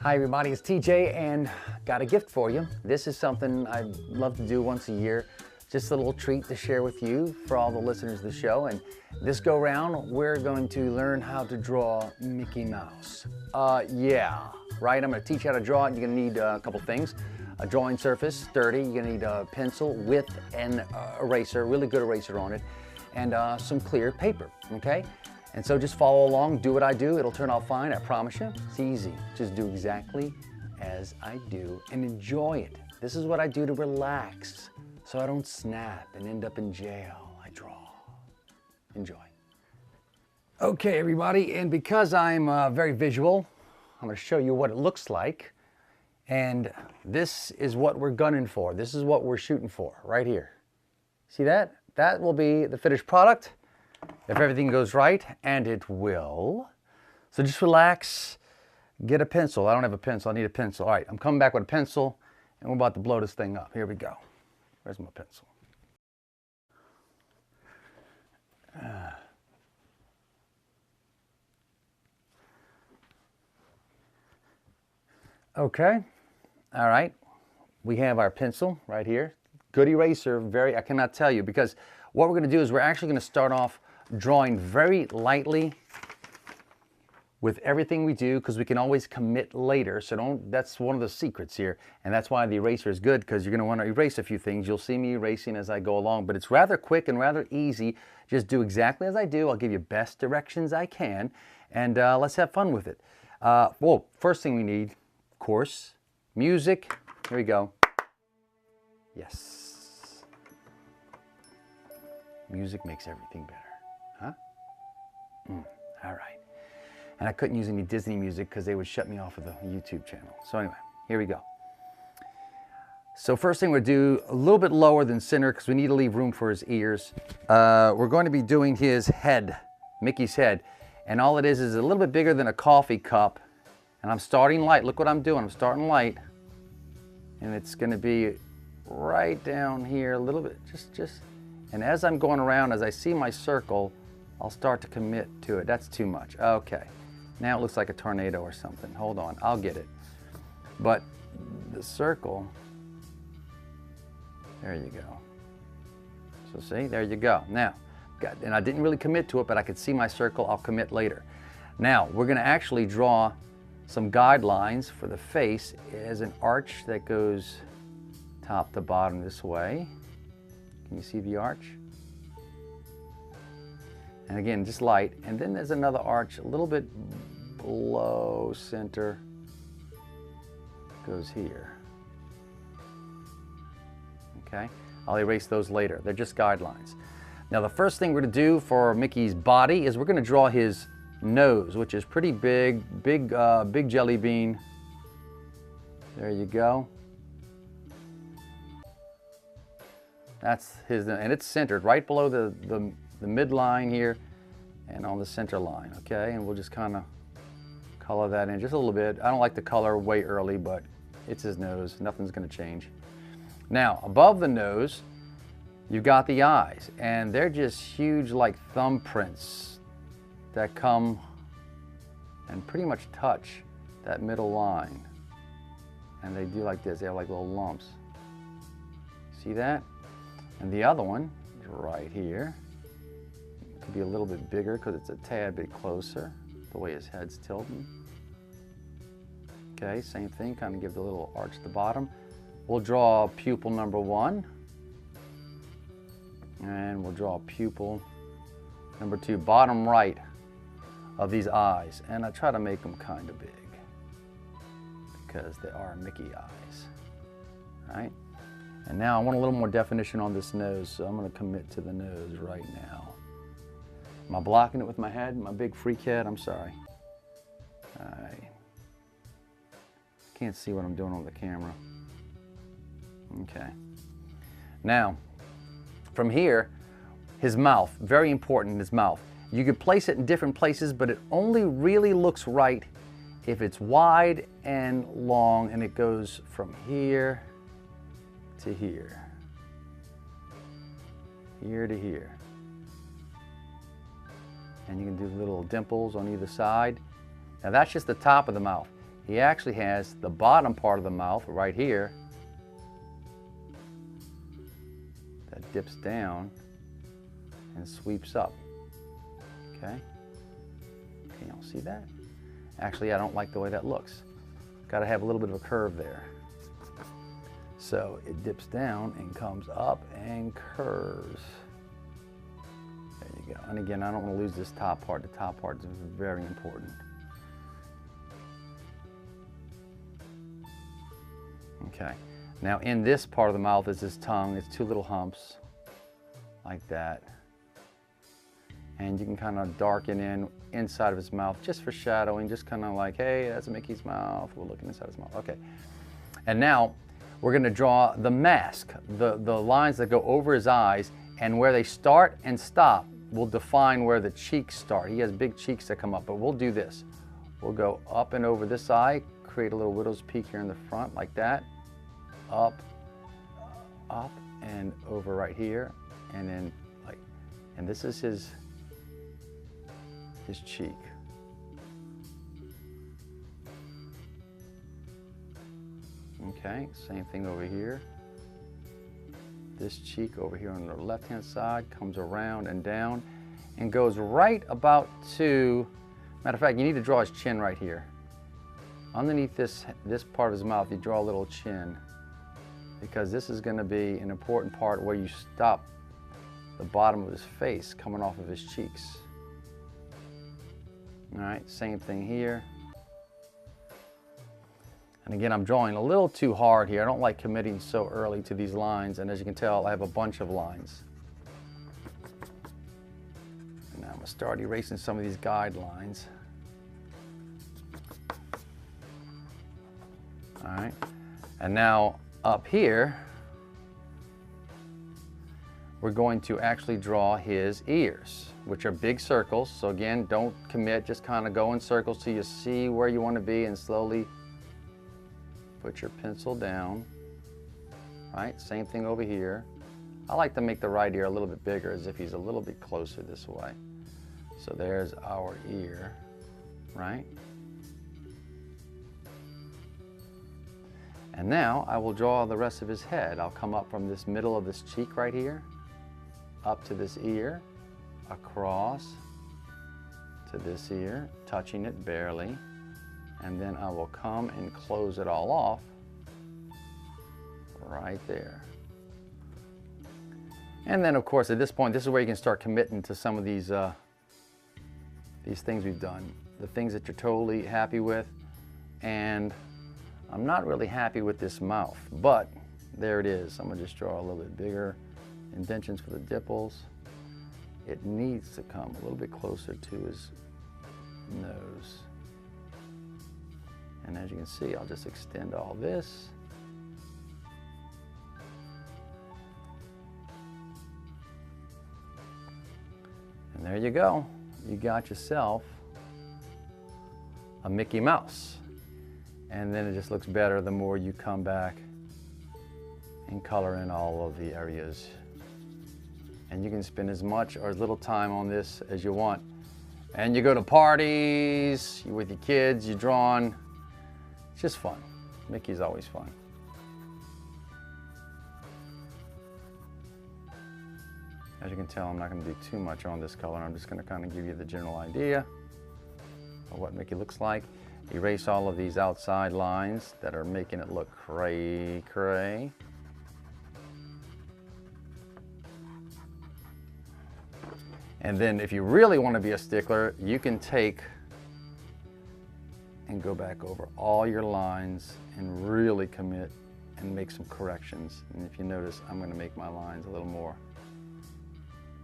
Hi everybody, it's TJ and got a gift for you. This is something I love to do once a year. Just a little treat to share with you for all the listeners of the show. And this go round, we're going to learn how to draw Mickey Mouse. Yeah, right, I'm gonna teach you how to draw it. You're gonna need a couple things. A drawing surface, sturdy. You're gonna need a pencil with an eraser, really good eraser on it, and some clear paper, okay? And so just follow along, do what I do. It'll turn out fine, I promise you. It's easy. Just do exactly as I do and enjoy it. This is what I do to relax so I don't snap and end up in jail. I draw. Enjoy. Okay, everybody, and because I'm very visual, I'm gonna show you what it looks like. And this is what we're gunning for. This is what we're shooting for, right here. See that? That will be the finished product if everything goes right, and it will. So just relax, get a pencil. I don't have a pencil, I need a pencil. All right, I'm coming back with a pencil, and we're about to blow this thing up. Here we go. Where's my pencil? Okay, all right. We have our pencil right here. Good eraser, I cannot tell you, because what we're gonna do is we're actually gonna start off drawing very lightly with everything we do, because we can always commit later. So that's one of the secrets here. And that's why the eraser is good, because you're gonna wanna erase a few things. You'll see me erasing as I go along, but it's rather quick and rather easy. Just do exactly as I do. I'll give you best directions I can, and let's have fun with it. Well, first thing we need, of course, music. Here we go. Yes. Music makes everything better. Huh? All right. And I couldn't use any Disney music because they would shut me off of the YouTube channel. So anyway, here we go. So first thing we'll do, a little bit lower than center because we need to leave room for his ears. We're going to be doing his head, Mickey's head. And all it is a little bit bigger than a coffee cup. And I'm starting light. Look what I'm doing. I'm starting light. And it's going to be right down here a little bit. Just. And as I'm going around, as I see my circle, I'll start to commit to it. That's too much. Okay. Now it looks like a tornado or something. Hold on, I'll get it. But the circle, there you go. So see, there you go. Now, and I didn't really commit to it, but I could see my circle. I'll commit later. Now, we're gonna actually draw some guidelines for the face as an arch that goes top to bottom this way. Can you see the arch? And again, just light. And then there's another arch a little bit below center. Goes here. Okay, I'll erase those later. They're just guidelines. Now the first thing we're gonna do for Mickey's body is we're gonna draw his nose, which is pretty big, big jelly bean. There you go. That's his, and it's centered right below the midline here and on the center line, okay? And we'll just kind of color that in just a little bit. I don't like to color way early, but it's his nose. Nothing's gonna change. Now, above the nose, you've got the eyes, and they're just huge like thumbprints that come and pretty much touch that middle line. And they do like this, they have like little lumps. See that? And the other one is right here. It could be a little bit bigger because it's a tad bit closer, the way his head's tilting. Okay, same thing, kind of give the little arch at the bottom. We'll draw pupil number 1. And we'll draw pupil number 2, bottom right of these eyes. And I try to make them kind of big because they are Mickey eyes, right? And now I want a little more definition on this nose, so I'm gonna commit to the nose right now. Am I blocking it with my head, my big freak head? I'm sorry. I can't see what I'm doing on the camera. Okay. Now, from here, his mouth, very important, his mouth. You could place it in different places, but it only really looks right if it's wide and long, and it goes from here to here, here to here. And you can do little dimples on either side. Now that's just the top of the mouth. he actually has the bottom part of the mouth right here that dips down and sweeps up. Okay? Can y'all see that? Actually, I don't like the way that looks. Got to have a little bit of a curve there. So it dips down and comes up and curves. There you go. And again, I don't want to lose this top part. The top part is very important. Okay. Now in this part of the mouth is his tongue. It's two little humps like that. And you can kind of darken in inside of his mouth just for shadowing, just kind of like, hey, that's Mickey's mouth. We're looking inside his mouth. Okay. And now we're going to draw the mask, the lines that go over his eyes, and where they start and stop will define where the cheeks start. He has big cheeks that come up, but we'll do this. We'll go up and over this eye, create a little widow's peak here in the front like that. Up, up, and over right here, and then like, and this is his cheek. Okay, same thing over here. This cheek over here on the left-hand side comes around and down and goes right about to, matter of fact, you need to draw his chin right here. Underneath this part of his mouth, you draw a little chin, because this is going to be an important part where you stop the bottom of his face coming off of his cheeks. All right, same thing here. And again, I'm drawing a little too hard here. I don't like committing so early to these lines, and as you can tell, I have a bunch of lines. And now I'm going to start erasing some of these guidelines. All right, and now up here, we're going to actually draw his ears, which are big circles. So again, don't commit, just kind of go in circles till you see where you want to be and slowly put your pencil down. Right, same thing over here. I like to make the right ear a little bit bigger, as if he's a little bit closer this way. So there's our ear, right? And now I will draw the rest of his head. I'll come up from this middle of this cheek right here, up to this ear, across to this ear, touching it barely, and then I will come and close it all off right there. And then of course at this point, this is where you can start committing to some of these things we've done, the things that you're totally happy with. And I'm not really happy with this mouth, but there it is. I'm gonna just draw a little bit bigger indentions for the dimples. It needs to come a little bit closer to his nose. And as you can see, I'll just extend all this. And there you go. You got yourself a Mickey Mouse. And then it just looks better the more you come back and color in all of the areas. And you can spend as much or as little time on this as you want. And you go to parties, you're with your kids, you're drawing. It's just fun. Mickey's always fun. As you can tell, I'm not going to do too much on this color. I'm just going to kind of give you the general idea of what Mickey looks like. Erase all of these outside lines that are making it look cray-cray. And then if you really want to be a stickler, you can take and go back over all your lines and really commit and make some corrections. And if you notice, I'm going to make my lines a little more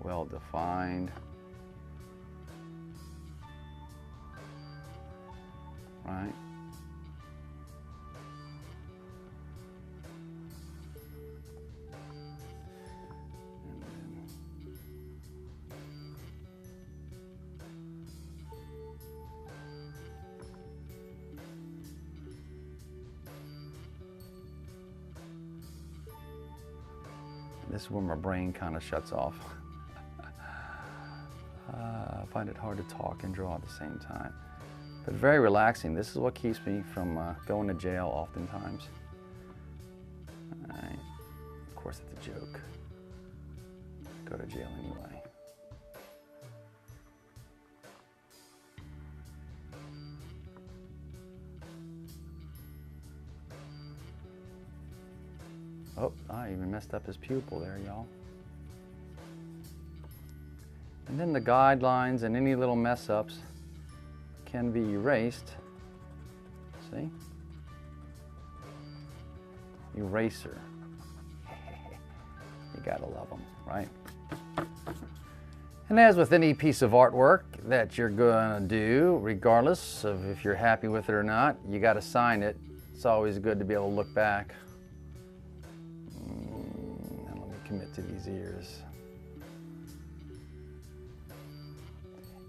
well defined. Right? This is where my brain kind of shuts off. I find it hard to talk and draw at the same time. but very relaxing. This is what keeps me from going to jail oftentimes. All right. Of course, it's a joke. Go to jail anyway. Oh, I even messed up his pupil there, y'all. And then the guidelines and any little mess ups can be erased. See? Eraser. You gotta love them, right? And as with any piece of artwork that you're gonna do, regardless of if you're happy with it or not, you gotta sign it. It's always good to be able to look back. And let me commit to these ears.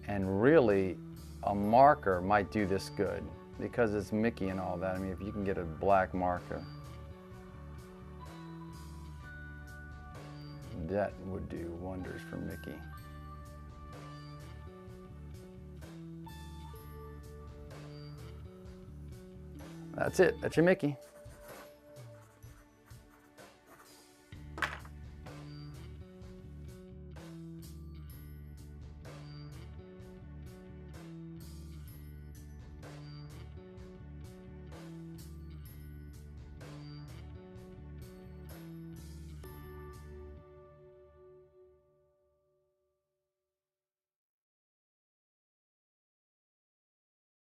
And really, a marker might do this good because it's Mickey and all that. I mean, if you can get a black marker, that would do wonders for Mickey. That's it. That's your Mickey.